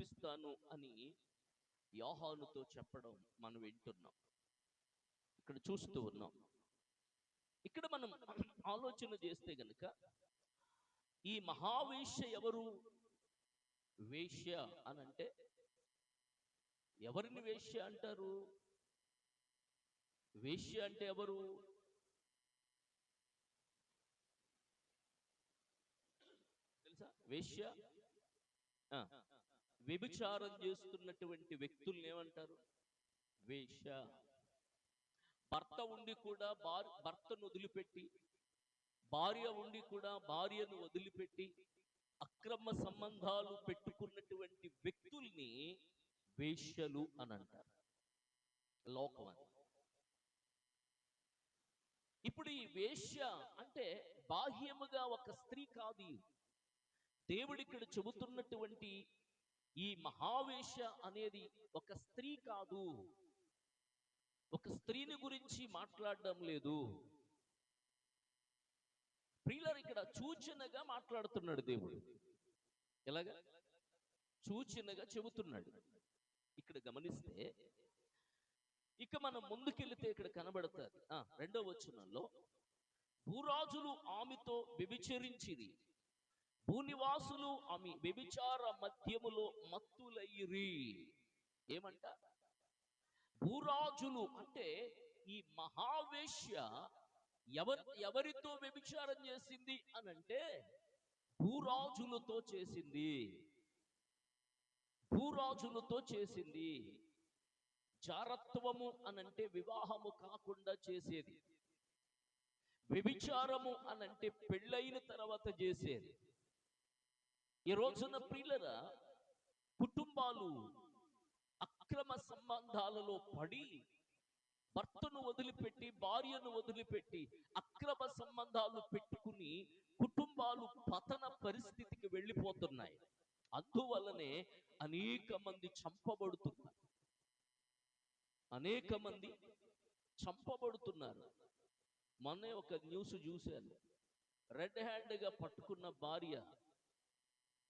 చూపిస్తాను అని యోహానుతో చెప్పడం మనం వింటున్నాం, ఇక్కడ చూస్తూ ఉన్నాం. ఇక్కడ మనం ఆలోచన చేస్తే గనుక ఈ మహావేశ్య ఎవరు? వేశ్య అని అంటే ఎవరిని వేశ్య అంటారు? వేశ్య అంటే ఎవరు? తెలుసా? వేశ్య వ్యభిచారం చేస్తున్నటువంటి వ్యక్తుల్ని ఏమంటారు? వేశ్య. భర్త ఉండి కూడా భర్తను వదిలిపెట్టి, భార్య ఉండి కూడా భార్యను వదిలిపెట్టి అక్రమ సంబంధాలు పెట్టుకున్నటువంటి వ్యక్తుల్ని వేశ్యలు అని అంటారు లోకం అని. ఇప్పుడు ఈ వేశ్య అంటే బాహ్యముగా ఒక స్త్రీ కాదు. దేవుడు ఇక్కడ చెబుతున్నటువంటి ఈ మహావేశ్య అనేది ఒక స్త్రీ కాదు, ఒక స్త్రీని గురించి మాట్లాడడం లేదు. ప్రియులారా, ఇక్కడ సూచనగా మాట్లాడుతున్నాడు దేవుడు. ఎలాగా? సూచనగా చెబుతున్నాడు. ఇక్కడ గమనిస్తే ఇక మనం ముందుకెళ్తే ఇక్కడ కనబడుతుంది 2వ వచనంలో, భూరాజులు ఆమెతో వ్యభిచరించిరి, భూనివాసులు ఆమె వ్యభిచార మధ్యములో మత్తులయ్యిరి. ఏమంట? భూరాజులు అంటే ఈ మహావేశ్య ఎవరితో వ్యభిచారం చేసింది అనంటే భూరాజులతో చేసింది. భూరాజులతో చేసింది. జారత్వము అనంటే వివాహము కాకుండా చేసేది, వ్యభిచారము అనంటే పెళ్ళైన తర్వాత చేసేది. ఈ రోజున ప్రియులరా, కుటుంబాలు అక్రమ సంబంధాలలో పడి భర్తను వదిలిపెట్టి భార్యను వదిలిపెట్టి అక్రమ సంబంధాలు పెట్టుకుని కుటుంబాలు పతన పరిస్థితికి వెళ్ళిపోతున్నాయి. అందువల్లనే అనేక మంది చంపబడుతున్నారు. అనేక మంది చంపబడుతున్నారు. మొన్నే ఒక న్యూస్ చూశాను. రెడ్ హ్యాండ్గా పట్టుకున్న భార్య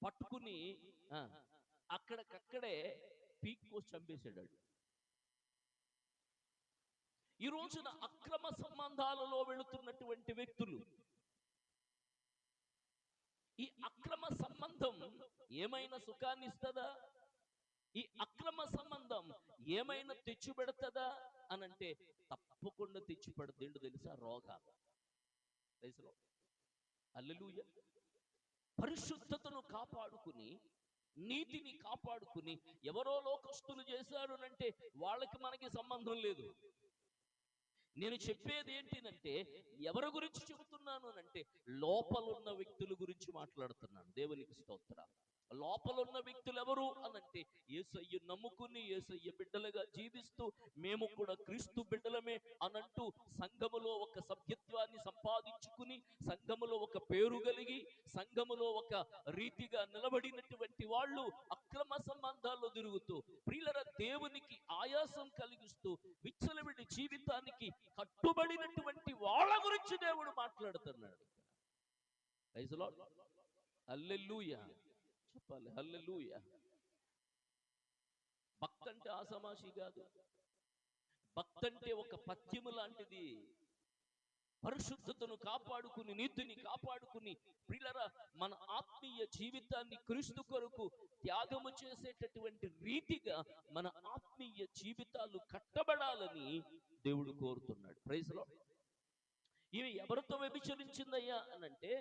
పట్టుకుని అక్కడికక్కడే పీక్కు చంపేశాడు. ఈ రోజున అక్రమ సంబంధాలలో వెళుతున్నటువంటి వ్యక్తులు, ఈ అక్రమ సంబంధం ఏమైనా సుఖాన్ని ఇస్తుందా? ఈ అక్రమ సంబంధం ఏమైనా తెచ్చిపెడుతుందా అనంటే తప్పకుండా తెచ్చిపెడతాది. ఏంటో తెలుసా? రోగాలు. హల్లెలూయా. పరిశుద్ధతను కాపాడుకుని, నీతిని కాపాడుకుని ఎవరో లోకస్తులు చేశారు అంటే వాళ్ళకి మనకి సంబంధం లేదు. నేను చెప్పేది ఏంటినంటే, ఎవరి గురించి చెబుతున్నాను అనంటే లోపలున్న వ్యక్తుల గురించి మాట్లాడుతున్నాను. దేవునికి స్తోత్రం. లోపలున్న వ్యక్తులు ఎవరు అనంటే యేసయ్య నమ్ముకుని యేసయ్య బిడ్డలుగా జీవిస్తూ మేము కూడా క్రీస్తు బిడ్డలమే అనంటూ సంఘములో ఒక సభ్యత్వాన్ని సంపాదించుకుని, సంఘములో ఒక పేరు కలిగి, సంఘములో ఒక రీతిగా నిలబడినటువంటి వాళ్ళు అక్రమ సంబంధాల్లో తిరుగుతూ ప్రియులరా దేవునికి ఆయాసం కలిగిస్తూ విచ్చలవిడి జీవితానికి కట్టుబడినటువంటి వాళ్ళ గురించి దేవుడు మాట్లాడుతున్నాడు. Praise the Lord. హల్లెలూయా చెప్పాలి. హల్లెలూయా. భక్తి అంటే ఆసమాషి కాదు. భక్తి అంటే ఒక పద్యము లాంటిది. పరిశుద్ధతను కాపాడుకుని, నీతిని కాపాడుకుని ప్రియులరా మన ఆత్మీయ జీవితాన్ని క్రీస్తు కొరకు త్యాగము చేసేటటువంటి రీతిగా మన ఆత్మీయ జీవితాలు కట్టబడాలని దేవుడు కోరుతున్నాడు. Praise the Lord. ఇవి ఎవరితో వ్యభిచరించిందయ్యా అనంటే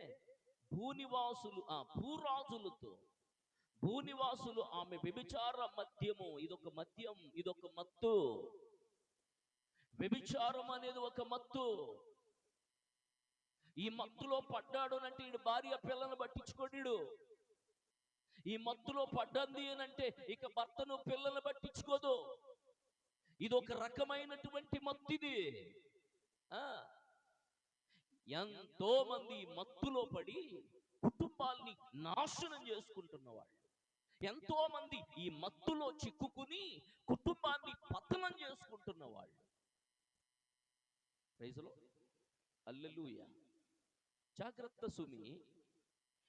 భూనివాసులు, భూరాజులతో. భూనివాసులు ఆమె వ్యభిచార మద్యము. ఇదొక మద్యం, ఇదొక మత్తు. వ్యభిచారం అనేది ఒక మత్తు. ఈ మత్తులో పడ్డాడు అంటే ఈడు భార్య పిల్లను పట్టించుకోడు. ఈ మత్తులో పడ్డంది అనంటే ఇక భర్తను పిల్లలను పట్టించుకోదు. ఇది ఒక రకమైనటువంటి మత్తిది. ఎంతో మంది మత్తులో పడి కుటుంబాల్ని నాశనం చేసుకుంటున్న వాళ్ళు, ఎంతో మంది ఈ మత్తులో చిక్కుకుని కుటుంబాన్ని పతనం చేసుకుంటున్న వాళ్ళు. Praise the Lord. హల్లెలూయా. జాగ్రత్త సుమి.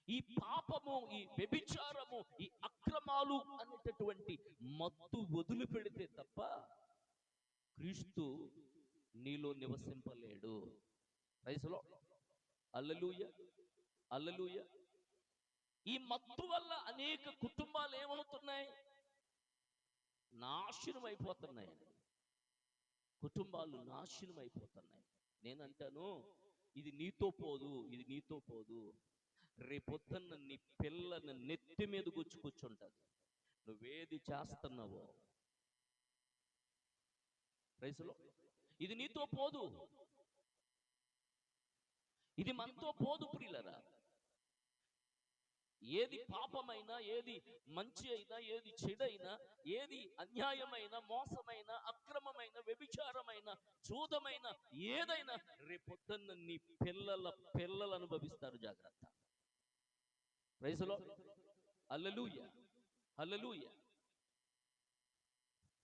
ఈ పాపము, ఈ వ్యభిచారము, ఈ అక్రమాలు అనే అనేటటువంటి మత్తు వదిలిపెడితే తప్ప క్రీస్తు నీలో నివసింపలేడు. Praise the Lord. Hallelujah, hallelujah. ఈ మత్తు వల్ల అనేక కుటుంబాలు ఏమవుతున్నాయి? నాశనం అయిపోతున్నాయి. కుటుంబాలు నాశనం అయిపోతున్నాయి. నేనంటాను, ఇది నీతో పోదు, ఇది నీతో పోదు. రేపొద్దున్న నీ పిల్లని నెత్తి మీద కూర్చుంటది నువ్వేది చేస్తున్నావో. Praise the Lord. ఇది నీతో పోదు, ఇది మనతో పోదు ప్రియులరా. ఏది పాపమైనా, ఏది మంచి అయినా, ఏది చెడైనా, ఏది అన్యాయమైన, మోసమైన, అక్రమమైన, వ్యభిచారమైన, జూదమైన, ఏదైనా రేపొద్దున్న నీ పిల్లలు అనుభవిస్తారు. జాగ్రత్త. Praise the Lord. Hallelujah, hallelujah.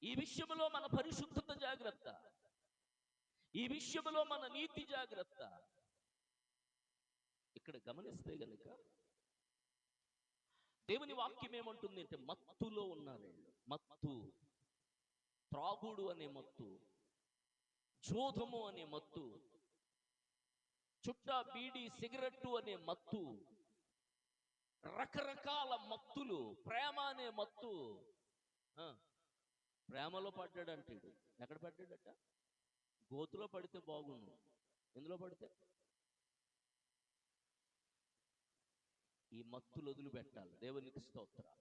ఈ విషయంలో మన పరిశుద్ధత జాగ్రత్త, ఈ విషయంలో మన నీతి జాగ్రత్త. ఇక్కడ గమనిస్తే గనుక దేవుని వాక్యం ఏమంటుంది అంటే, మత్తులో ఉన్నారు. మత్తు, త్రాగుడు అనే మత్తు, జోదము అనే మత్తు, చుట్టా బీడి సిగరెట్టు అనే మత్తు, రకరకాల మత్తులు, ప్రేమ అనే మత్తు. ప్రేమలో పడ్డాడంటాడు. ఎక్కడ పడ్డాడట? గోతులో పడితే బాగుండు. ఎందులో పడితే? ఈ మత్తులు వదిలిపెట్టాలి. దేవునికి స్తోత్రం.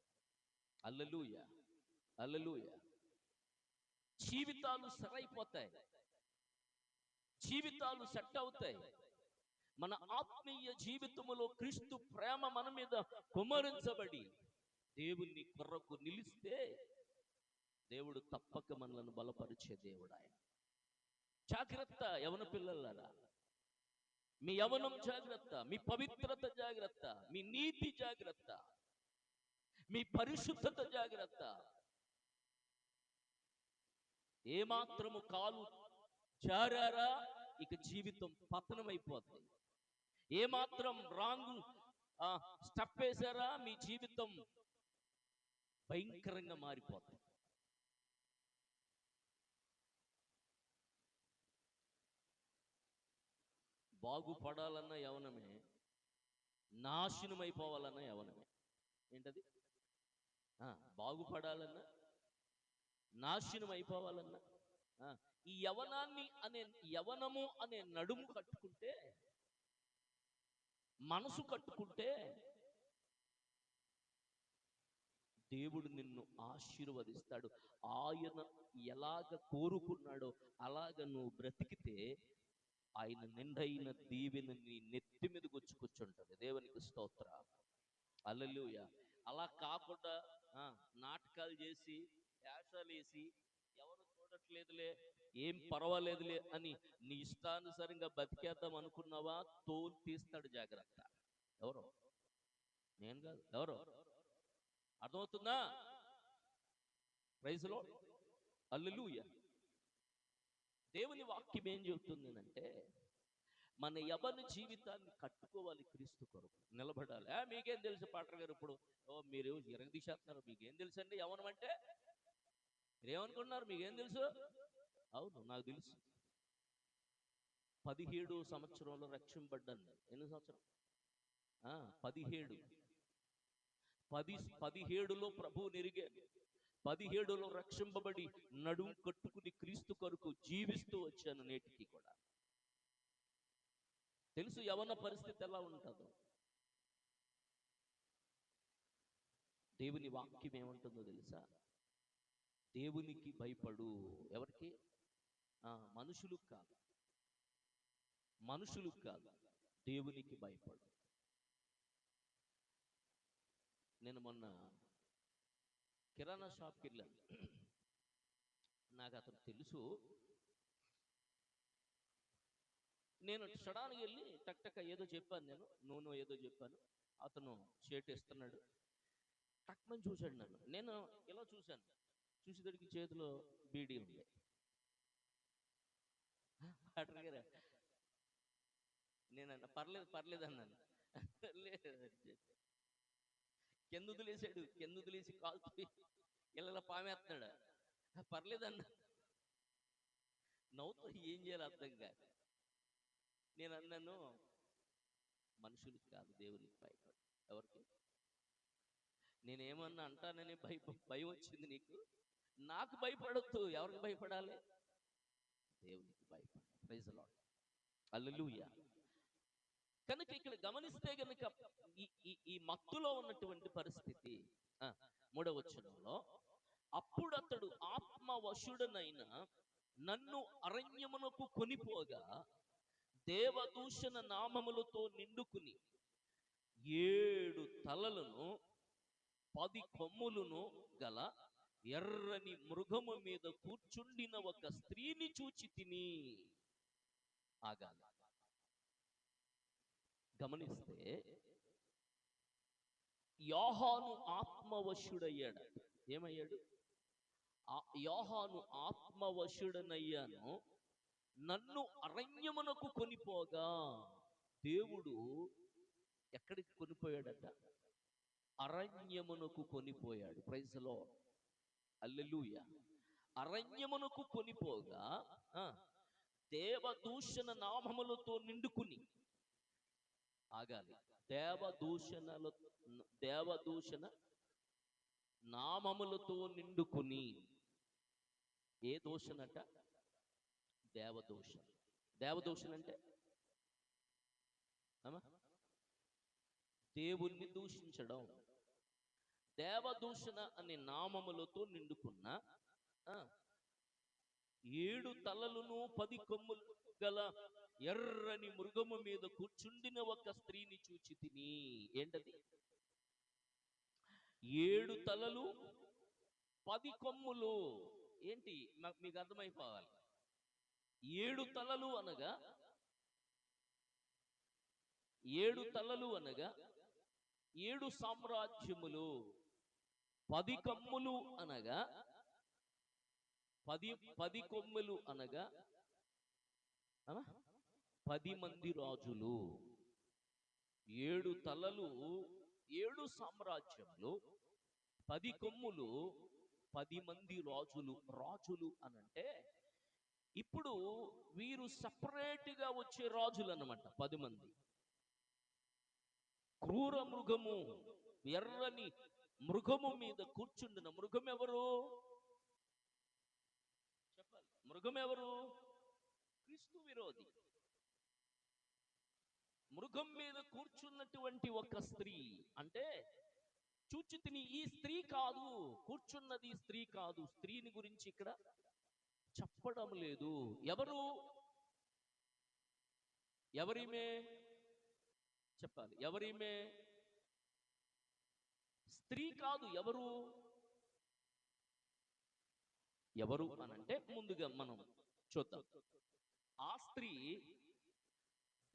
హల్లెలూయా, హల్లెలూయా. జీవితాలు సరైపోతాయి, జీవితాలు సెట్ అవుతాయి. మన ఆత్మీయ జీవితములో క్రీస్తు ప్రేమ మన మీద కుమ్మరించబడి దేవుని కొరకు నిలిస్తే దేవుడు తప్పక మనలను బలపరిచే దేవుడు ఆయన. జాగ్రత్త యవన పిల్లలారా, మీ యవనం జాగ్రత్త, మీ పవిత్రత జాగ్రత్త, మీ నీతి జాగ్రత్త, మీ పరిశుద్ధత జాగ్రత్త. ఏమాత్రము కాలు జారారా ఇక జీవితం పతనమైపోతుంది. ఏమాత్రం రాంగ్ స్టెప్ వేశారా మీ జీవితం భయంకరంగా మారిపోతుంది. బాగుపడాలన్న యవనమే, నాశనం అయిపోవాలన్న యవనమే. ఏంటది? బాగుపడాలన్నా, నాశనం అయిపోవాలన్నా. ఈ యవనము అనే నడుము కట్టుకుంటే, మనసు కట్టుకుంటే దేవుడు నిన్ను ఆశీర్వదిస్తాడు. ఆయన ఎలాగ కోరుకున్నాడో అలాగ నువ్వు బ్రతికితే ఆయన నిండైన దీవెన నీ నెత్తి మీద కూర్చుంటది. దేవునికి స్తోత్ర. హల్లెలూయా. అలా కాకుండా నాటకాలు చేసి, వేషాలు వేసి, ఎవరు చూడట్లేదులే, ఏం పర్వాలేదులే అని నీ ఇష్టానుసారంగా బతికేద్దాం అనుకున్నావా, తోలు తీస్తాడు. జాగ్రత్త. ఎవరో, నేను కాదు, ఎవరో. అర్థమవుతుందా? Praise the Lord. హల్లెలూయా. దేవుని వాక్యం ఏం చెబుతుంది అంటే, మన యవన జీవితాన్ని కట్టుకోవాలి, క్రీస్తు కొరకు నిలబడాలి. మీకేం తెలుసు పాటర్ గారు? ఇప్పుడు మీరు ఎరగదీసేస్తున్నారు. మీకేం తెలుసు అండి యవనం అంటే? మీరేమనుకుంటున్నారు? మీకేం తెలుసు? అవును, నాకు తెలుసు. 17 సంవత్సరంలో రక్షింపబడ్డాను. ఎన్ని సంవత్సరం? 17. 17లో ప్రభువు నెరిగాను. 17లో రక్షింపబడి నడుం కట్టుకుని క్రీస్తు కొరకు జీవిస్తూ వచ్చాను. నేటికి కూడా తెలుసు యవన పరిస్థితి ఎలా ఉంటుందో. దేవుని వాక్యం ఏమంటుందో తెలుసా? దేవునికి భయపడు. ఎవరికి? మనుషులకు కాదు, మనుషులకు కాదు, దేవునికి భయపడు. నేను మొన్న కిరాణా షాప్కి వెళ్ళాను. నాకు అతను తెలుసు. నేను సడాన్గా వెళ్ళి టక్ ఏదో చెప్పాను. నేను నూనె ఏదో చెప్పాను. అతను షేట్ ఇస్తున్నాడు. టక్మని చూశాడు నన్ను. నేను ఇలా చూశాను. చూసేదడికి చేతిలో బీడీ ఉంది. నేనన్నా పర్లేదు అన్నాను. లేదు, కింద వదిలేసాడు. కింద వదిలేసి కాల్చి ఇలా పామేస్తున్నాడు. పర్లేదన్న నవ్వుతో ఏం చేయాలి అర్థం కాదు. నేను అన్నాను, మనుషులకు కాదు దేవునికి భయపడు. ఎవరికి? నేనేమన్నా అంటానని భయం వచ్చింది నీకు? నాకు భయపడొద్దు. ఎవరికి భయపడాలి? దేవునికి భయపడు. Praise the Lord. హల్లెలూయా. కనుక ఇక్కడ గమనిస్తే గనుక ఈ ఈ ఈ మత్తులో ఉన్నటువంటి పరిస్థితి మూడవ వచనంలో, అప్పుడు అతడు ఆత్మవశుడనైన నన్ను అరణ్యమునకు కొనిపోగా దేవదూషణ నామములతో నిండుకుని 7 తలలను 10 కొమ్ములను గల ఎర్రని మృగము మీద కూర్చుండిన ఒక స్త్రీని చూచి తిని. ఆగాలి. గమనిస్తే యోహాను ఆత్మవశుడయ్యాడు. ఏమయ్యాడు? యోహాను ఆత్మవశుడనయ్యాను, నన్ను అరణ్యమునకు కొనిపోగా. దేవుడు ఎక్కడికి కొనిపోయాడట? అరణ్యమునకు కొనిపోయాడు. Praise the Lord. హల్లెలూయా. అరణ్యమునకు కొనిపోగా దేవదూషణ నామములతో నిండుకుని. ఆగాలి. దేవదూషణ నామములతో నిండుకుని. ఏ దూషణట? దేవదూషణ. దేవదూషణ అంటే దేవుణ్ణి దూషించడం. దేవదూషణ అనే నామములతో నిండుకున్న 7 తలలను 10 కొమ్ములు గల ఎర్రని మృగము మీద కూర్చుండిన ఒక స్త్రీని చూచి తిని. ఏంటది? 7 తలలు 10 కొమ్ములు. ఏంటి? మీకు అర్థమైపోవాలి. 7 తలలు అనగా 7 తలలు అనగా 7 సామ్రాజ్యములు. 10 కొమ్ములు అనగా 10 కొమ్ములు అనగా 10 మంది రాజులు. 7 తలలు 7 సామ్రాజ్యములు, 10 కొమ్ములు 10 మంది రాజులు. రాజులు అనంటే ఇప్పుడు వీరు సపరేట్గా వచ్చే రాజులు అన్నమాట. 10 మంది. క్రూర మృగము, ఎర్రని మృగము మీద కూర్చుండిన మృగం ఎవరు? చెప్పాలి. మృగం ఎవరు? క్రీస్తు విరోధి. మృగం మీద కూర్చున్నటువంటి ఒక స్త్రీ అంటే చూచి తిని. ఈ స్త్రీ కాదు, కూర్చున్నది స్త్రీ కాదు. స్త్రీని గురించి ఇక్కడ చెప్పడం లేదు. ఎవరు? ఎవరిమే? చెప్పాలి. ఎవరిమే? స్త్రీ కాదు. ఎవరు? ఎవరు అనంటే ముందుగా మనం చూద్దాం. ఆ స్త్రీ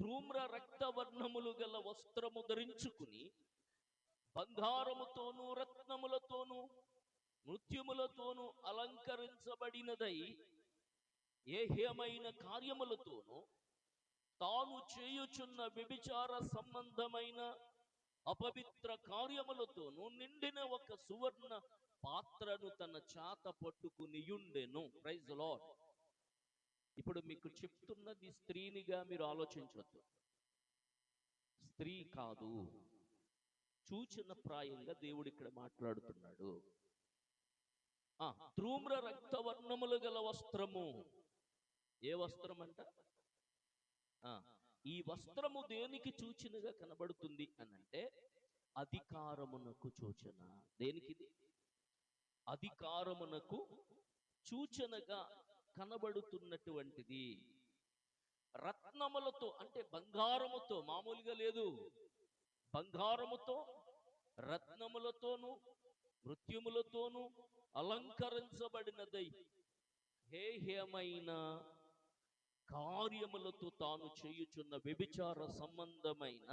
ధూమ్ర రక్తవర్ణములు గల వస్త్రము ధరించుకుని బంగారముతోనూ రత్నములతోనూ నృత్యములతోనూ అలంకరించబడినదై ఏహ్యమైన కార్యములతోనూ తాను చేయుచున్న వ్యభిచార సంబంధమైన అపవిత్ర కార్యములతోనూ నిండిన ఒక సువర్ణ పాత్రను తన చేత పట్టుకునియుండెను. Praise the lord. ఇప్పుడు మీకు చెప్తున్నది స్త్రీనిగా మీరు ఆలోచించవద్దు. స్త్రీ కాదు, సూచన ప్రాయంగా దేవుడు ఇక్కడ మాట్లాడుతున్నాడు. ధూమ్ర రక్తవర్ణములు గల వస్త్రము. ఏ వస్త్రం అంట? ఈ వస్త్రము దేనికి సూచనగా కనబడుతుంది అనంటే అధికారమునకు సూచన. దేనికిది? అధికారమునకు సూచనగా కనబడుతున్నటువంటిది. రత్నములతో అంటే బంగారముతో, మామూలుగా లేదు, బంగారముతో రత్నములతోనూ నృత్యములతోనూ అలంకరించబడినదై హేయమైన కార్యములతో తాను చేయుచున్న వ్యభిచార సంబంధమైన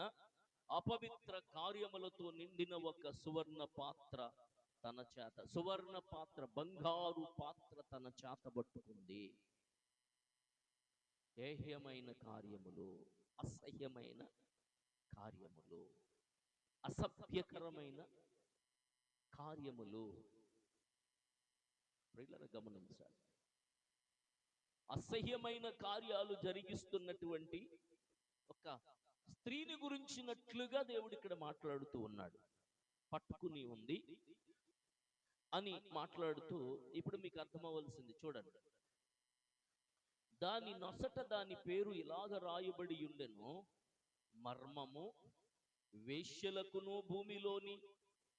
అపవిత్ర కార్యములతో నిండిన ఒక సువర్ణ పాత్ర తన చేత, సువర్ణ పాత్ర, బంగారు పాత్ర తన చేత పట్టుకుంది. ఏహ్యమైన కార్యములు, అసహ్యమైన కార్యములు, అసభ్యకరమైన కార్యములు, ప్రియులారా గమనించాలి. అసహ్యమైన కార్యాలు జరిగిస్తున్నటువంటి ఒక స్త్రీని గురించినట్లుగా దేవుడు ఇక్కడ మాట్లాడుతూ ఉన్నాడు. పట్టుకుని ఉంది అని మాట్లాడుతూ, ఇప్పుడు మీకు అర్థమవలసింది చూడండి. దాని నొసట దాని పేరు ఇలాగ రాయబడి ఉండెను, మర్మము వేశ్యలకును భూమిలోని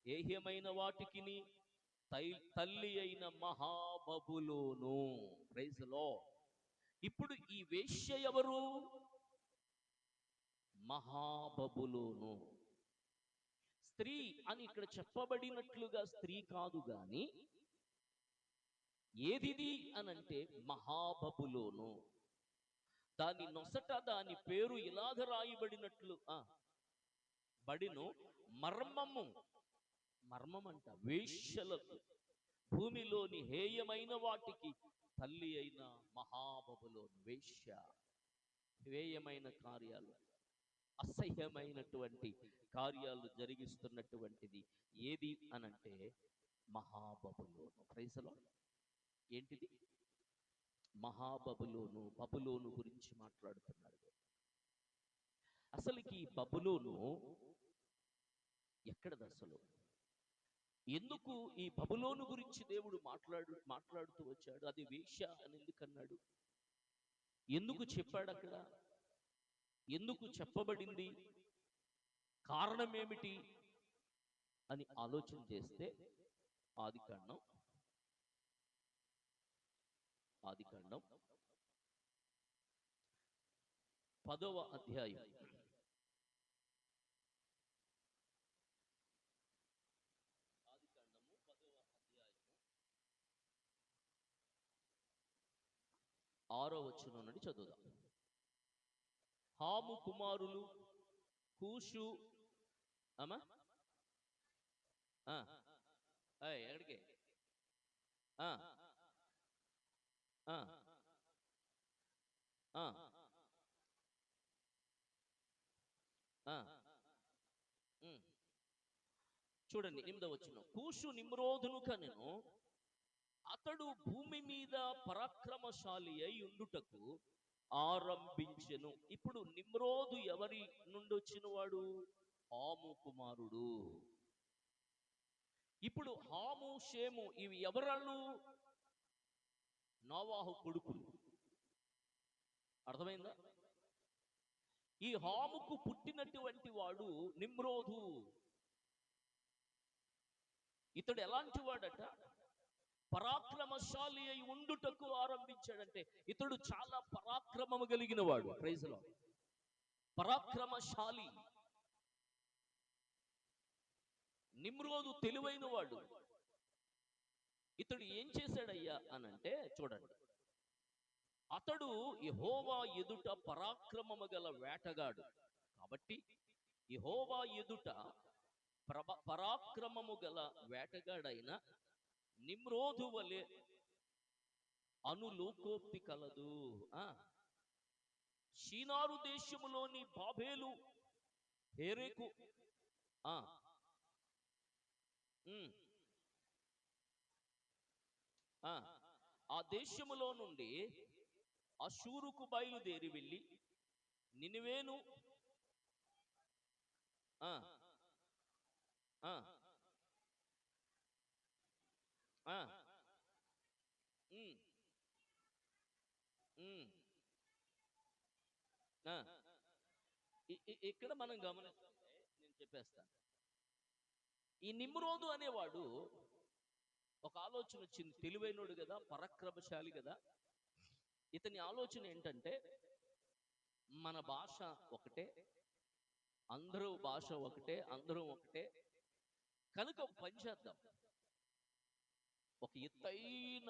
ఏహ్యమైన వాటికిని తల్లి అయిన మహాబబులోను. Praise the lord. ఇప్పుడు ఈ వేశ్య ఎవరు? మహాబబులోను. స్త్రీ అని ఇక్కడ చెప్పబడినట్లుగా స్త్రీ కాదు గాని ఏదిది అనంటే మహాబబులోను. దాని నొసట దాని పేరు ఇలాగ రాయబడినట్లు బడిను, మర్మము. మర్మమంట వేశ్యలకు భూమిలోని హేయమైన వాటికి తల్లి అయిన మహాబబులోను. వేశ్య, హేయమైన కార్యాలు, అసహ్యమైనటువంటి కార్యాలు జరిగిస్తున్నటువంటిది ఏది అనంటే మహాబబులోను. Praise the lord. ఏంటిది? మహాబబులోను. బబులోను గురించి మాట్లాడుతున్నాడు. అసలుకి బబులోను ఎక్కడది అసలు? ఎందుకు ఈ బబులోను గురించి దేవుడు మాట్లాడుతూ వచ్చాడు? అది వేశ్య అని ఎందుకన్నాడు? ఎందుకు చెప్పాడు అక్కడ? ఎందుకు చెప్పబడింది? కారణం ఏమిటి అని ఆలోచన చేస్తే ఆదికాండం 10వ అధ్యాయం 6వ వచనం నుండి చదువుదాం. హాము కుమారులు కూషు. అమ్మా ఎక్కడికి? చూడండి 8వ వచనం. కూషు నిమ్రోదును కనెను, అతడు భూమి మీద పరాక్రమశాలి అయి ఉండుటకు ఆరంభించెను. ఇప్పుడు నిమ్రోదు ఎవరి నుండి వచ్చిన వాడు? హాము కుమారుడు. ఇప్పుడు హాము, షేము ఇవి ఎవరాళ్ళు? నోవాహు కొడుకులు. అర్థమైందా? ఈ హాముకు పుట్టినటువంటి వాడు నిమ్రోదు. ఇతడు ఎలాంటి వాడట? పరాక్రమశాలి అయి ఉండుటకు ఆరంభించాడంటే ఇతడు చాలా పరాక్రమము కలిగిన వాడు. Praise the Lord. పరాక్రమశాలి. నిమ్రోదు తెలివైన వాడు. ఇతడు ఏం చేశాడయ్యా అనంటే చూడండి, అతడు యెహోవా ఎదుట పరాక్రమము గల వేటగాడు. కాబట్టి యెహోవా ఎదుట పరాక్రమము గల వేటగాడైన నిమ్రోదు వలె అనులోకోక్తి కలదు. షీనారు దేశములోని బాబేలు హేరెకు ఆ దేశములో నుండి అషూరుకు బయలుదేరి వెళ్ళి నినివేను ఇక్కడ మనం గమనిస్తుంటే నేను చెప్పేస్తాను. ఈ నిమ్రోదు అనేవాడు ఒక ఆలోచన వచ్చింది. తెలివైనోడు కదా, పరాక్రమశాలి కదా. ఇతని ఆలోచన ఏంటంటే, మన భాష ఒకటే, అందరూ భాష ఒకటే, అందరూ ఒకటే కనుక ఒక పని చేద్దాం. ఒక ఎత్తైన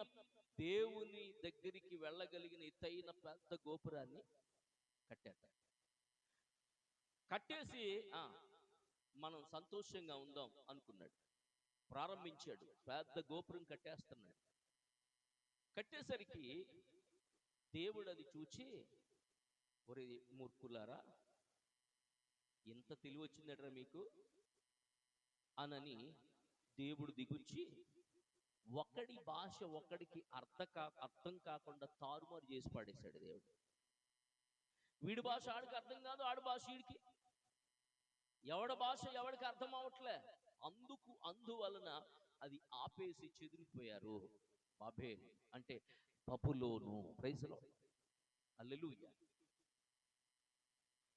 దేవుని దగ్గరికి వెళ్ళగలిగిన ఎత్తైన పెద్ద గోపురాన్ని కట్టేసి మనం సంతోషంగా ఉందాం అనుకున్నాడు. ప్రారంభించాడు. పెద్ద గోపురం కట్టేస్తున్నాడు. కట్టేసరికి దేవుడు అది చూచి, ఒరే మూర్ఖులారా, ఎంత తెలివి వచ్చిందట్రా మీకు అనని దేవుడు దిగుచ్చి ఒకడి భాష ఒకడికి అర్థం కాకుండా తారుమారు చేసి పడేశాడు దేవుడు. వీడి భాష ఆడికి అర్థం కాదు, ఆడి భాష వీడికి, ఎవడి భాష ఎవడికి అర్థం అవట్లే. అందువలన అది ఆపేసి చెదిరిపోయారు. బాబేల్ అంటే బబులోను. ప్రైజ్ ది లార్డ్, హల్లెలూయా.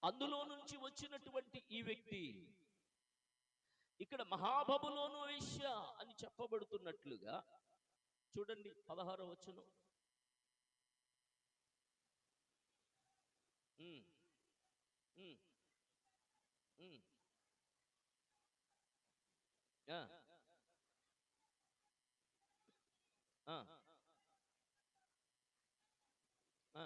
అందులో నుంచి వచ్చినటువంటి ఈ వ్యక్తి ఇక్కడ మహాబబులోను వేశ్య అని చెప్పబడుతున్నట్లుగా చూడండి 16వ వచనం. ఉమ్, ఉమ్, ఉమ్, ఆ, ఆ, ఆ,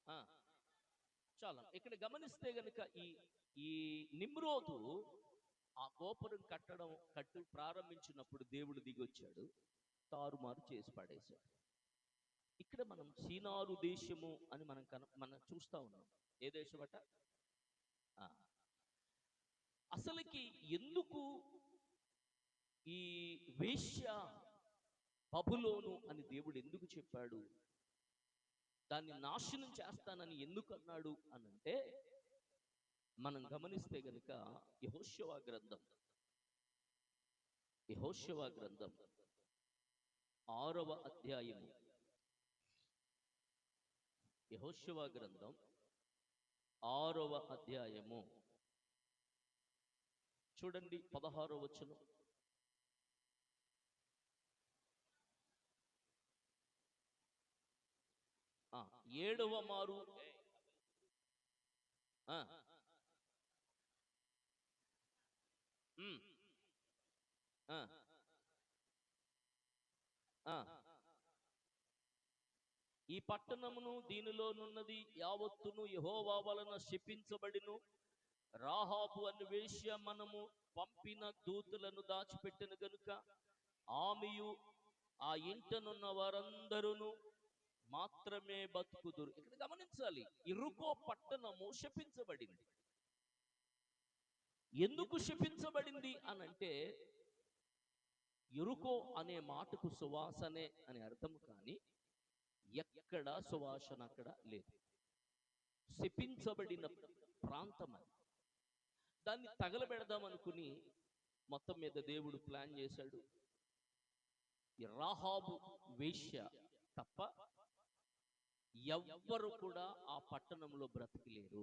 ఆ. చాలా ఇక్కడ గమనిస్తే గనుక ఈ ఈ నిమ్రోదు ఆ గోపురం కట్టు ప్రారంభించినప్పుడు దేవుడు దిగొచ్చాడు, తారుమారు చేసి పడేశాడు. ఇక్కడ మనం సీనారు దేశము అని మనం చూస్తా ఉన్నాం. ఏ దేశం అట? ఆ, అసలుకి ఎందుకు ఈ వేశ్య బబులోను అని దేవుడు ఎందుకు చెప్పాడు, దాన్ని నాశనం చేస్తానని ఎందుకు అన్నాడు అనంటే, మనం గమనిస్తే గనుక యెహోషువ గ్రంథం 6వ అధ్యాయము, యెహోషువ గ్రంథం 6వ అధ్యాయము చూడండి 16వ వచనం. ఏడవ మారు ఈ పట్టణమును దీనిలోనున్నది యావత్తును యెహోవా వలన శపించబడిను. రాహాబు అను వేశ్య మనము పంపిన దూతలను దాచిపెట్టిన గనుక ఆమెయు ఆ ఇంటనున్న వారందరూ మాత్రమే బతుకుదురు. ఇక్కడ గమనించాలి, ఇరుకో పట్టణము శపించబడింది. ఎందుకు శపించబడింది అనంటే, ఎరుకో అనే మాటకు సువాసనే అని అర్థం, కానీ ఎక్కడ సువాసన అక్కడ లేదు. శపించబడిన ప్రాంతం అది. దాన్ని తగలబెడదాం అనుకుని మొత్తం మీద దేవుడు ప్లాన్ చేశాడు. ఈ రాహాబు వేశ్య తప్ప ఎవ్వరు కూడా ఆ పట్టణంలో బ్రతికిలేరు.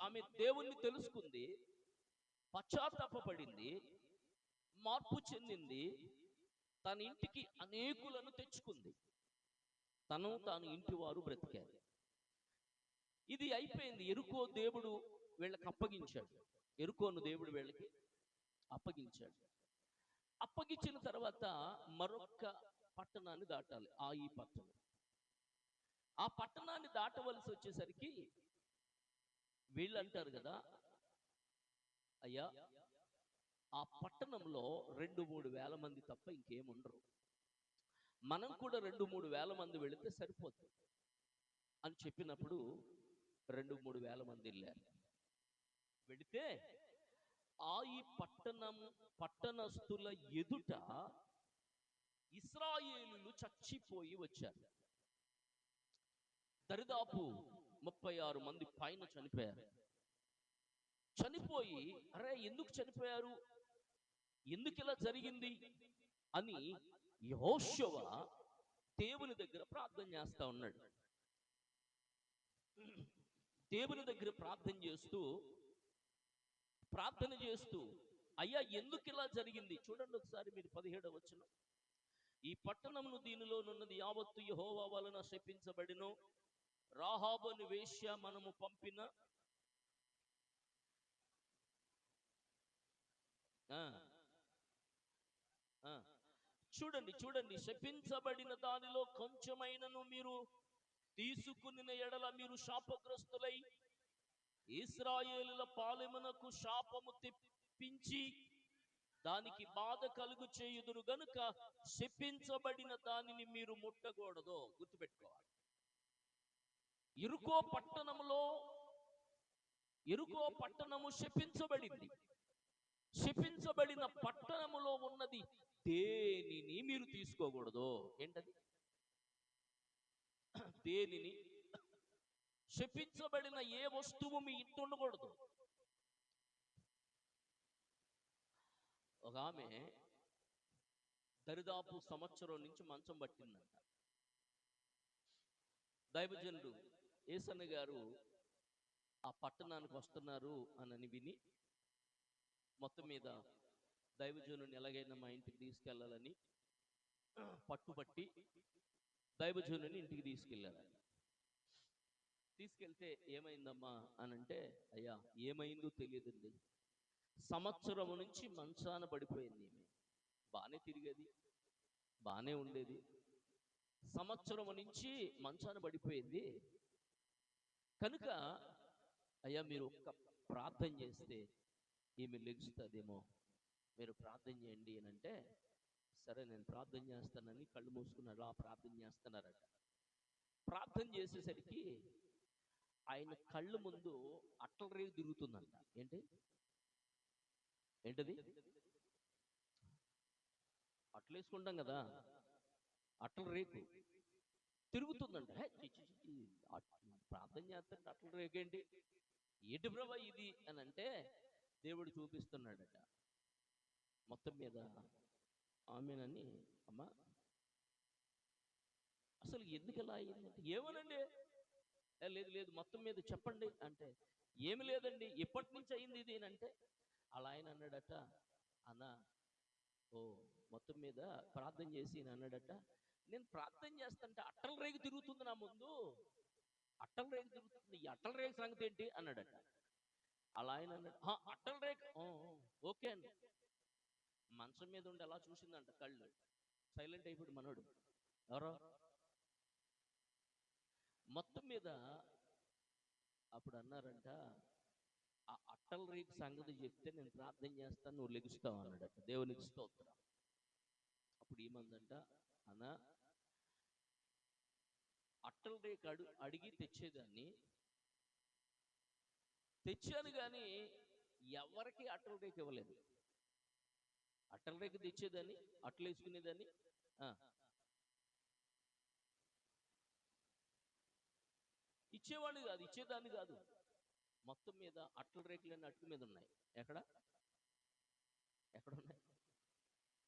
ఆమె దేవుణ్ణి తెలుసుకుంది, పశ్చాత్తాపపడింది, మార్పు చెందింది, తన ఇంటికి అనేకులను తెచ్చుకుంది, తాను ఇంటి వారు బ్రతికారు. ఇది అయిపోయింది. ఎరుకో దేవుడు వీళ్ళకి అప్పగించాడు. ఎరుకోను దేవుడు వీళ్ళకి అప్పగించాడు. అప్పగించిన తర్వాత మరొక పట్టణాన్ని దాటాలి. ఈ పట్టణం, ఆ పట్టణాన్ని దాటవలసి వచ్చేసరికి వీళ్ళు అంటారు కదా, అయ్యా ఆ పట్టణంలో 2-3 వేల మంది తప్ప ఇంకేముండరు, మనం కూడా 2-3 వేల మంది వెళితే సరిపోతుంది అని చెప్పినప్పుడు 2-3 వేల మంది వెళ్ళారు. వెళితే ఈ పట్టణస్థుల ఎదుట ఇశ్రాయేలులు చచ్చిపోయి వచ్చారు. దరిదాపు 36 మంది పైన చనిపోయారు. చనిపోయి, అరే ఎందుకు చనిపోయారు, ఎందుకు ఇలా జరిగింది అని యెహోషువ దేవుని దగ్గర ప్రార్థన చేస్తా ఉన్నాడు. దేవుని దగ్గర ప్రార్థన చేస్తూ అయ్యా ఎందుకు ఇలా జరిగింది చూడండి ఒకసారి మీరు 17వ వచనం. ఈ పట్టణమును దీనిలోనున్నది యావత్తు యెహోవా వలన శపించబడిను. రాహాబు అను వేశ్య మనము పంపిన చూడండి శపించబడిన దానిలో కొంచెమైనను మీరు తీసుకుని ఎడల మీరు శాపగ్రస్తులై ఇశ్రాయేలుల పాలెమునకు శాపము తెప్పించి దానికి బాధ కలుగు చేయుదురు గనుక శపించబడిన దానిని మీరు ముట్టకూడదు. గుర్తుపెట్టుకోవాలి. ఇరుకో పట్టణంలో యెరికో పట్టణము శపించబడింది. శపించబడిన పట్టణములో ఉన్నది దేనిని మీరు తీసుకోకూడదు. ఏంటది? దేనిని, శపించబడిన ఏ వస్తువు మీ ఇంటి ఉండకూడదు. ఒక ఆమె దరిదాపు సంవత్సరం నుంచి మంచం పట్టిందంట. దైవజనుడు ఏసన్న గారు ఆ పట్టణానికి వస్తున్నారు అని విని మొత్తం మీద దైవజనుని ఎలాగైనా మా ఇంటికి తీసుకెళ్లాలని పట్టుబట్టి దైవజనుని ఇంటికి తీసుకెళ్లారు. తీసుకెళ్తే ఏమైందమ్మా అని అంటే, అయ్యా ఏమైందో తెలియదండి, సంవత్సరం నుంచి మంచాన పడిపోయింది. బాగానే తిరిగేది, బాగానే ఉండేది, సంవత్సరం నుంచి మంచాన పడిపోయింది కనుక అయ్యా మీరు ఒక్క ప్రార్థన చేస్తే ఈమె లెగుస్తుందేమో, మీరు ప్రార్థన చేయండి అని అంటే, సరే నేను ప్రార్థన చేస్తానని కళ్ళు మూసుకున్నారు. ఆ ప్రార్థన చేస్తున్నారట. ప్రార్థన చేసేసరికి ఆయన కళ్ళు ముందు అట్టల రేగు తిరుగుతుందంట. ఏంటది? అట్లు వేసుకుంటాం కదా, అట్టల రేకు తిరుగుతుందంట. ప్రార్థన చేస్తుంటే అట్ల రేగేంటి, ఏంటి ప్రభా ఇది అని అంటే, దేవుడు చూపిస్తున్నాడట. మొత్తం మీద ఆమెనని, అమ్మా అసలు ఎందుకు ఎలా అయిందంటే, ఏమోనండి, లేదు లేదు మొత్తం మీద చెప్పండి అంటే, ఏమి లేదండి ఎప్పటి నుంచి అయింది ఇది అంటే, అలా ఆయన అన్నాడట, అన్న ఓ మొత్తం మీద ప్రార్థన చేసి అన్నాడట, నేను ప్రార్థన చేస్తుంటే అట్టల రేగు తిరుగుతుంది నా ముందు, అట్టల రేగు తిరుగుతుంది, ఈ అట్టల రేగు సంగతి ఏంటి అన్నాడట. అలా ఆయన అన్నాడు, అట్టల రేగు ఓకే అండి. మంచం మీద ఉండి అలా చూసిందంట, కళ్ళు సైలెంట్ అయిపోయాడు మనోడు. ఎవరో మొత్తం మీద అప్పుడు అన్నారంట, ఆ అట్టల రేగు సంగతి చెప్తే నేను ప్రార్థన చేస్తాను, నువ్వు లెగుస్తావు అన్నాడట. దేవునికి స్తోత్రం. అప్పుడు ఏమందంట, అన్న అట్టల రేకు అడిగి తెచ్చేదాన్ని, తెచ్చాను కానీ ఎవరికి అట్టల రేకు ఇవ్వలేదు. అట్టల రేకు తెచ్చేదాన్ని, అట్టలు వేసుకునేదాన్ని, ఇచ్చేవాడిని కాదు, ఇచ్చేదాన్ని కాదు. మొత్తం మీద అట్టల రేకులన్నీ అటుకు మీద ఉన్నాయి. ఎక్కడున్నాయి?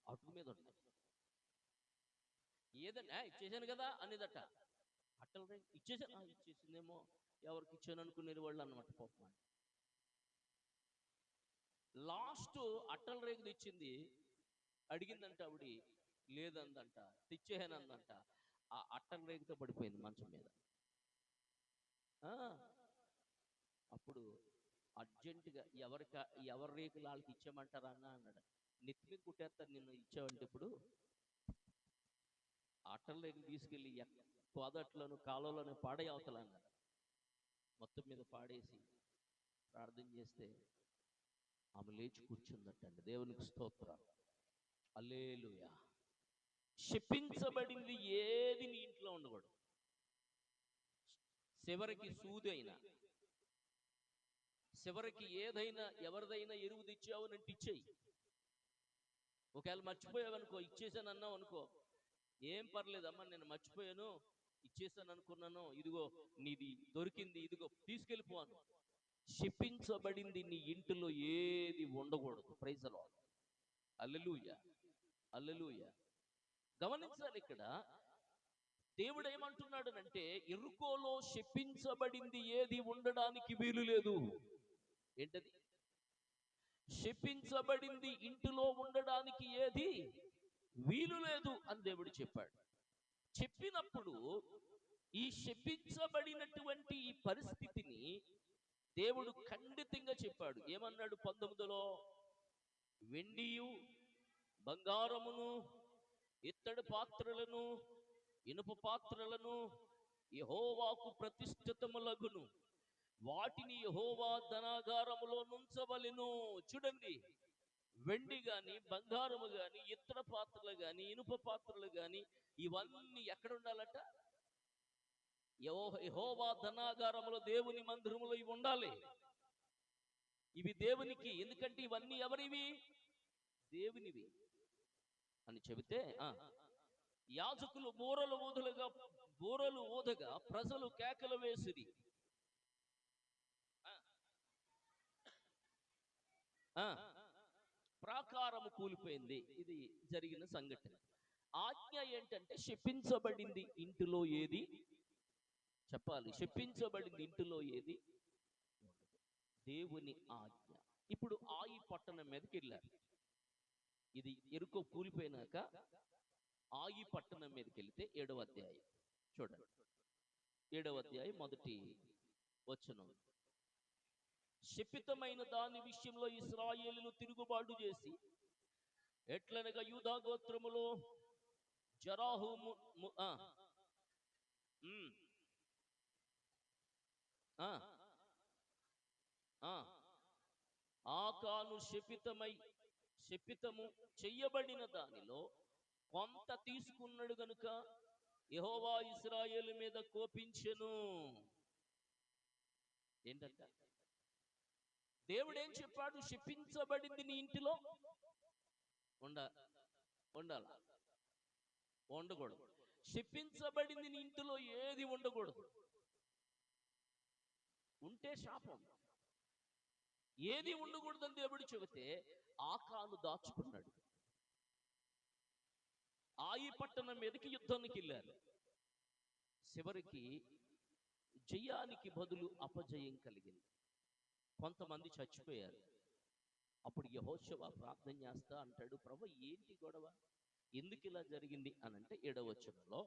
అటుకు మీద ఉన్నాయి. ఏదన్నా ఇచ్చేసాను కదా అనేదట. అట్టల రేకు ఇచ్చేసిందేమో, ఎవరికి ఇచ్చాను అనుకునే వాళ్ళు అన్నమాట పాపం. లాస్ట్ అట్టల రేకు తెచ్చింది, అడిగిందంట ఆవిడ, లేదందంట, తెచ్చేసానందంట. ఆ అట్టల రేకుతో పడిపోయింది మంచం మీద. అప్పుడు అర్జెంటుగా ఎవరి రేకులు వాళ్ళకి ఇచ్చామంటారా అన్న అన్నాడు. నెత్తి మీద కుట్టేస్తారు నిన్ను ఇచ్చావంటే. ఇప్పుడు అట్టల రేకులు తీసుకెళ్ళి కోదట్లోను కాలంలోనే పాడే అవతల అన్నాడు. మొత్తం మీద పాడేసి ప్రార్థన చేస్తే ఆమె లేచి కూర్చుందటండి. దేవునికి స్తోత్రం, హల్లెలూయా. శపించబడింది ఏది నీ ఇంట్లో ఉండకూడదు. చివరికి సూదైనా, చివరికి ఏదైనా ఎవరిదైనా ఎరువు తెచ్చావునంటే ఇచ్చేయి. ఒకవేళ మర్చిపోయావనుకో, ఇచ్చేసాను అన్నావు అనుకో, ఏం పర్లేదమ్మా నేను మర్చిపోయాను, ఇచ్చేసాను అనుకున్నాను, ఇదిగో నీది దొరికింది, ఇదిగో తీసుకెళ్ళిపోను. శపించబడింది నీ ఇంటిలో ఏది ఉండకూడదు. ప్రైజ్ ది లార్డ్, హల్లెలూయా, హల్లెలూయా. గమనించాలి, ఇక్కడ దేవుడు ఏమంటున్నాడనంటే, యెరికోలో శపించబడింది ఏది ఉండడానికి వీలు లేదు. ఏంటది? శపించబడింది ఇంటిలో ఉండడానికి ఏది వీలు లేదు అని దేవుడు చెప్పాడు. చెప్పినప్పుడు ఈ శపించబడినటువంటి ఈ పరిస్థితిని దేవుడు ఖండితంగా చెప్పాడు. ఏమన్నాడు? 19లో, వెండియు బంగారమును ఇత్తడి పాత్రలను ఇనుప పాత్రలను యెహోవాకు ప్రతిష్ఠితములగును, వాటిని యెహోవా ధనాగారములో నుంచవలెను. చూడండి, వెండి గాని బంగారము గాని ఇత్తడి పాత్రలు గాని ఇనుప పాత్రలు గాని ఇవన్నీ ఎక్కడ ఉండాలట? యెహోవా ధనాగారములో, దేవుని మందిరములో ఇవి ఉండాలి. ఇవి దేవునికి, ఎందుకంటే ఇవన్నీ ఎవరివి? దేవునివి అని చెబితే, యాజకులు బూరలు ఊదగా ప్రజలు కేకలు వేసిరి. ఆ, ఆ, ప్రాకారము కూలిపోయింది. ఇది జరిగిన సంఘటన. ఆజ్ఞ ఏంటంటే శపించబడింది ఇంటిలో ఏది చెప్పాలి. శపించబడింది ఇంటిలో ఏది దేవుని ఆజ్ఞ. ఇప్పుడు ఆయి పట్టణం మీదకి వెళ్ళారు. ఇది ఎరుకో కూలిపోయినాక ఆయి పట్టణం మీదకి వెళితే 7వ అధ్యాయం చూడండి. 7వ అధ్యాయం మొదటి వచనం. శపితమైన దాని విషయంలో ఇశ్రాయేలును తిరుగుబాటు చేసి, ఎట్లనగా యూదా గోత్రములో జరాహు ఆకాను శపితము చెయ్యబడిన దానిలో కొంత తీసుకున్నాడు గనుక యెహోవా ఇశ్రాయేలు మీద కోపించెను. ఏంటంట? దేవుడేం చెప్పాడు? శపించబడింది నీ ఇంటిలో ఉండాల, ఉండకూడదు. శపించబడింది నీ ఇంటిలో ఏది ఉండకూడదు. ఉంటే శాపం. ఏది ఉండకూడదని దేవుడు చెబితే ఆకాను దాచుకున్నాడు. ఆయి పట్టణం మీదకి యుద్ధానికి వెళ్ళారు. చివరికి జయానికి బదులు అపజయం కలిగింది. కొంతమంది చచ్చిపోయారు. అప్పుడు యెహోషువ ప్రార్థన చేస్తా అంటాడు, ప్రభు ఏంటి గొడవ, ఎందుకు ఇలా జరిగింది అని అంటే 7వ వచనంలో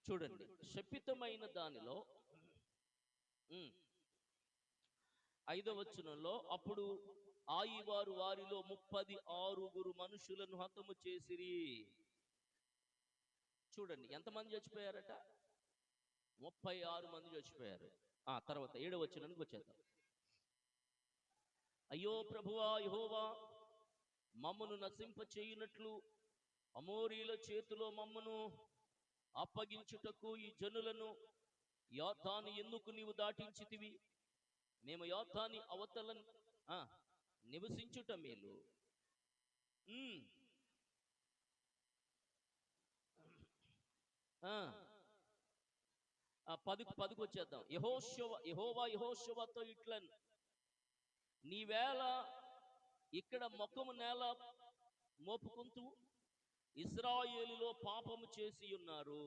చూడండి. శపితమైన దానిలో 5వ వచనంలో, అప్పుడు ఆయి వారు వారిలో 36 మనుషులను హతము చేసిరి. చూడండి ఎంతమంది చచ్చిపోయారట? 36 మంది చచ్చిపోయారు. తర్వాత 7వ వచనానికి వచ్చేద్దాం. అయ్యో ప్రభువా యెహోవా, మమ్మను నశింప చేయునట్లు అమోరీల చేతిలో మమ్మను అప్పగించుటకు ఈ జనులను యోర్దాను ఎందుకు నీవు దాటించితివి? మేము యోర్దాను అవతల నివసించుట మేలు. 10కు వచ్చేద్దాం. యెహోవా యెహోషువతో ఇట్లను, నీవేళ ఇక్కడ ముఖము నేల మోపుకుంటూ ఇశ్రాయేలులో పాపము చేసి ఉన్నారు.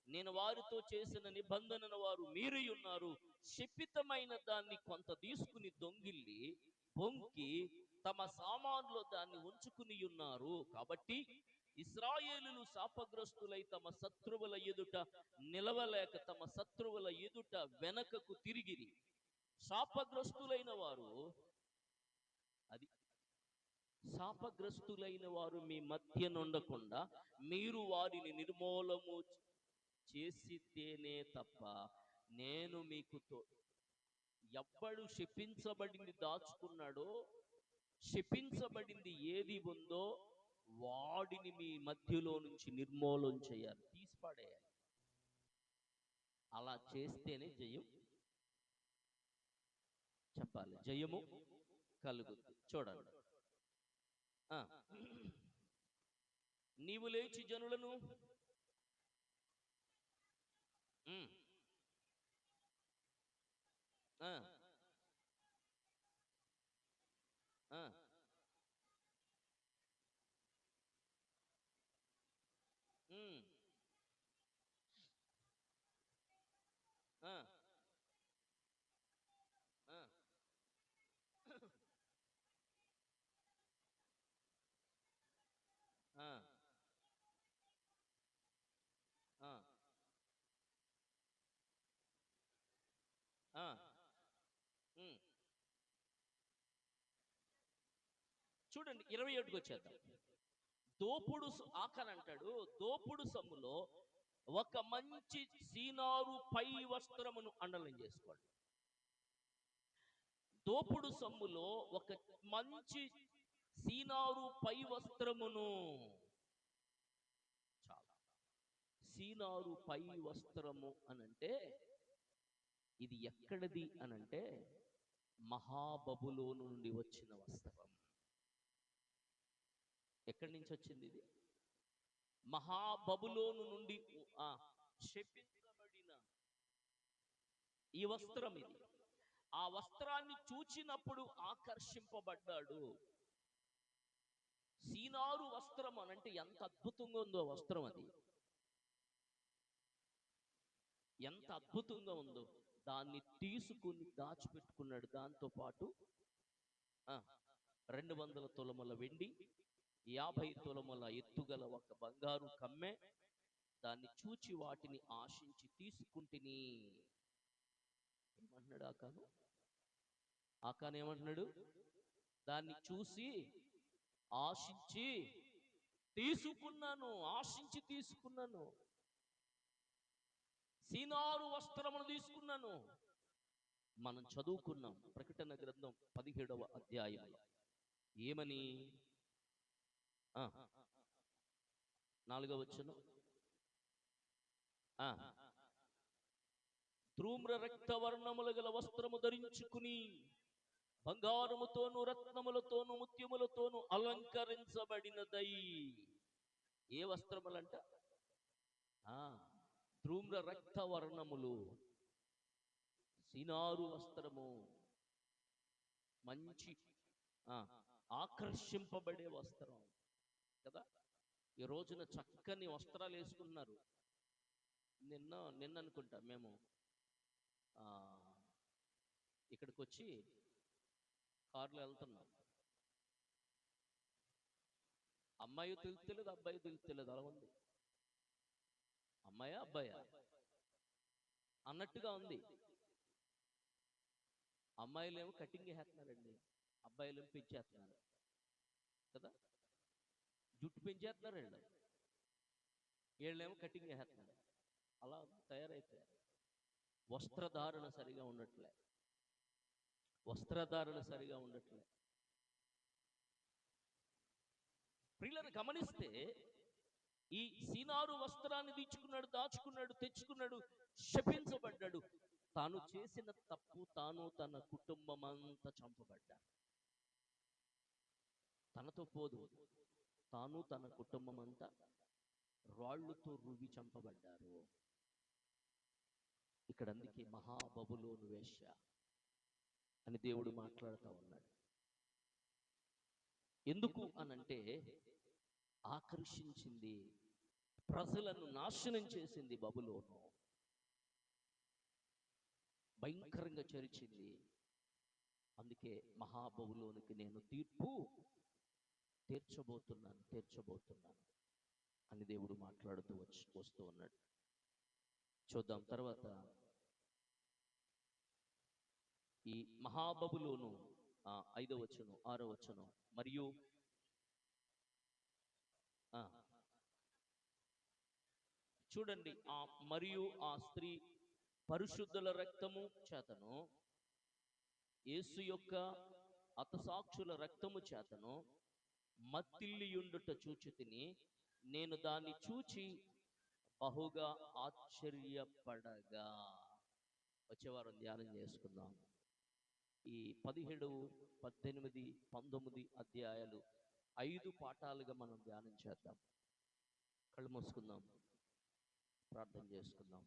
నేను వారితో చేసిన నిబంధనను వారు మీరి ఉన్నారు. శపితమైన దాన్ని కొంత తీసుకుని దొంగిల్లి బొంకి తమ సామాన్లో దాన్ని ఉంచుకుని ఉన్నారు. కాబట్టి ఇశ్రాయేలులు శాపగ్రస్తులై తమ శత్రువుల ఎదుట నిలవలేక తమ శత్రువుల ఎదుట వెనకకు తిరిగిరి. శాపగ్రస్తులైన వారు శాపగ్రస్తులైన వారు మీ మధ్య నుండకుండా మీరు వారిని నిర్మూలము చేసితేనే తప్ప నేను మీకు ఎవ్వడు శపించబడింది దాచుకున్నాడో, శపించబడింది ఏది ఉందో వాడిని మీ మధ్యలో నుంచి నిర్మూలన చేయాలి, తీసిపడేయాలి. అలా చేస్తేనే జయం చెప్పాలి, జయము కలుగుతుంది. చూడండి. నీవు లేచి జనులను చూడండి 27కి వచ్చేద్దాం. దోపుడు ఆకనంటాడు, దోపుడు సొమ్ములో ఒక మంచి సీనారు పై వస్త్రమును అండలం చేసుకోండి. దోపుడు సొమ్ములో ఒక మంచి సీనారు పై వస్త్రమును, చాలా సీనారు పై వస్త్రము అనంటే ఇది ఎక్కడిది అనంటే మహాబబులోను నుండి వచ్చిన వస్త్రం. ఎక్కడి నుంచి వచ్చింది ఇది? మహాబబులోను నుండి శపించబడిన ఈ వస్త్రం ఇది. ఆ వస్త్రాన్ని చూచినప్పుడు ఆకర్షింపబడ్డాడు. సీనారు వస్త్రం అనంటే ఎంత అద్భుతంగా ఉందో వస్త్రం, అది ఎంత అద్భుతంగా ఉందో. దాన్ని తీసుకుని దాచిపెట్టుకున్నాడు. దాంతో పాటు 200 తులముల వెండి, 50 తులముల ఎత్తుగల ఒక బంగారు కమ్మె. దాన్ని చూచి వాటిని ఆశించి తీసుకుంటుని. ఏమంటున్నాడు ఆకాను? ఆకాను ఏమంటున్నాడు? దాన్ని చూసి ఆశించి తీసుకున్నాను, ఆశించి తీసుకున్నాను. సీనారు వస్త్రమును తీసుకున్నాను. మనం చదువుకున్నాం ప్రకటన గ్రంథం 17వ అధ్యాయంలో. ఏమని? 4వ వచనం, ధూమ్ర రక్త వర్ణములు గల వస్త్రము ధరించుకుని బంగారముతోను రత్నములతోను ముత్యములతోను అలంకరించబడినదై. ఏ వస్త్రములంట? ధూమ్ర రక్త వర్ణములు, సీనారు వస్త్రము. మంచి ఆకర్షింపబడే వస్త్రం కదా. ఈ రోజున చక్కని వస్త్రాలు వేసుకుంటున్నారు. నిన్న అనుకుంటా మేము ఇక్కడికి వచ్చి కారులో వెళ్తున్నాం. అమ్మాయి తెలుస్తలేదు, అబ్బాయి తెలుస్తలేదు, అలా ఉంది. అమ్మాయా అబ్బాయా అన్నట్టుగా ఉంది. అమ్మాయిలేమో కటింగ్ వేస్తున్నారండి, అబ్బాయిలేమో పెంచేస్తున్నారు కదా. జుట్టు పెంచేస్తున్నారండి, వీళ్ళేమో కటింగ్ వేస్తున్నారు. అలా తయారైపోయారు. వస్త్రధారణ సరిగా ఉండట్లే, వస్త్రధారణ సరిగా ఉండట్లే. ప్రియులను గమనిస్తే ఈ సీనారు వస్త్రాన్ని తీర్చుకున్నాడు, దాచుకున్నాడు, తెచ్చుకున్నాడు, శపించబడ్డాడు. తాను చేసిన తప్పు, తాను తన కుటుంబం అంతా చంపబడ్డాడు. తనతో పోదు, తాను తన కుటుంబం అంతా రాళ్లతో రువి చంపబడ్డారు. ఇక్కడ అందుకే మహాబబులోను వేశ్య అని దేవుడు మాట్లాడుతూ ఉన్నాడు. ఎందుకు అనంటే ఆకర్షించింది, ప్రజలను నాశనం చేసింది. బబులోను భయంకరంగా చరిచింది. అందుకే మహాబబులోనికి నేను తీర్పు తీర్చబోతున్నాను అని దేవుడు మాట్లాడుతూ వస్తూ ఉన్నాడు. చూద్దాం తర్వాత. ఈ మహాబబులోను 5వ వచనం, 6వ వచనం, మరియు చూడండి, మరియు ఆ స్త్రీ పరిశుద్ధుల రక్తము చేతను, యేసు యొక్క హతసాక్షుల రక్తము చేతను మత్తిల్లియుండుట చూచితిని. నేను దాన్ని చూచి బహుగా ఆశ్చర్యపడగా. వచ్చేవారం ధ్యానం చేసుకుందాం. ఈ 17, 18, 19 అధ్యాయాలు 5 పాఠాలుగా మనం ధ్యానం చేద్దాం. కళ్ళు మూసుకుందాం, ప్రార్థన చేసుకుందాం.